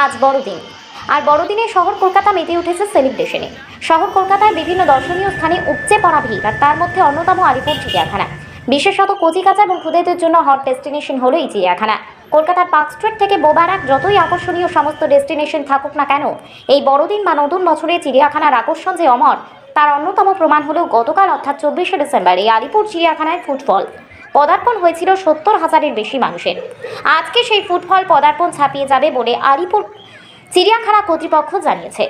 আজ বড়দিন, আর বড়দিনে শহর কলকাতা মেতে উঠেছে সেলিব্রেশনে। শহর কলকাতায় বিভিন্ন দর্শনীয় স্থানে উপচে পড়া ভিড়, আর তার মধ্যে অন্যতম আলিপুর চিড়িয়াখানা। বিশেষত কচিকাঁচা এবং ক্ষুদেদের জন্য হট ডেস্টিনেশন হলো এই চিড়িয়াখানা। কলকাতার পার্ক স্ট্রিট থেকে বোবারাক যতই আকর্ষণীয় সমস্ত ডেস্টিনেশন থাকুক না কেন, এই বড়দিন বা নতুন বছরে চিড়িয়াখানার আকর্ষণ যে অমর, তার অন্যতম প্রমাণ হলো গতকাল অর্থাৎ 24শে ডিসেম্বর এই আলিপুর চিড়িয়াখানায় ফুটফল পদার্পণ হয়েছিল 70,000-এর বেশি মানুষের। আজকে সেই ফুটফল পদার্পণ ছাপিয়ে যাবে বলে আলিপুর চিড়িয়াখানা কর্তৃপক্ষ জানিয়েছে।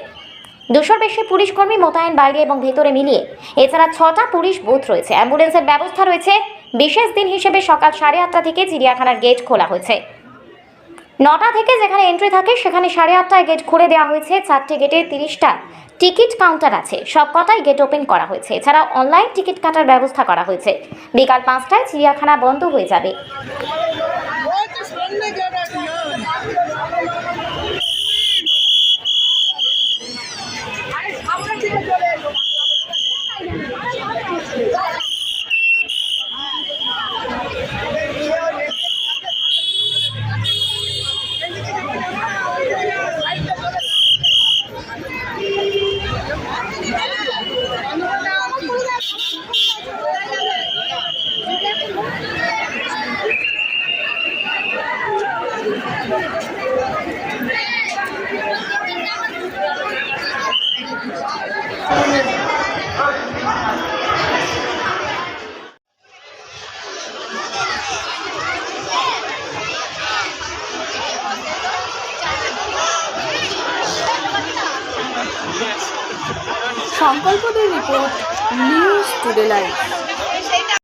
200-র বেশি পুলিশ কর্মী মোতায়েন বাইরে এবং ভেতরে মিলিয়ে। এছাড়া 6টা পুলিশ বুথ রয়েছে, অ্যাম্বুলেন্সের ব্যবস্থা রয়েছে। বিশেষ দিন হিসেবে সকাল 8:30 থেকে চিড়িয়াখানার গেট খোলা হয়েছে। 9টা থেকে যেখানে এন্ট্রি থাকে সেখানে 8:30টায় গেট খুলে দেওয়া হয়েছে। 4টে গেটে 30টা টিকিট কাউন্টার আছে, সব কটাই গেট ওপেন করা হয়েছে। এছাড়া অনলাইন টিকিট কাটার ব্যবস্থা করা হয়েছে। বিকাল 5টায় চিড়িয়াখানা বন্ধ হয়ে যাবে। সংকল্পদের রিপোর্ট, নিউজ টুডে লাইভ।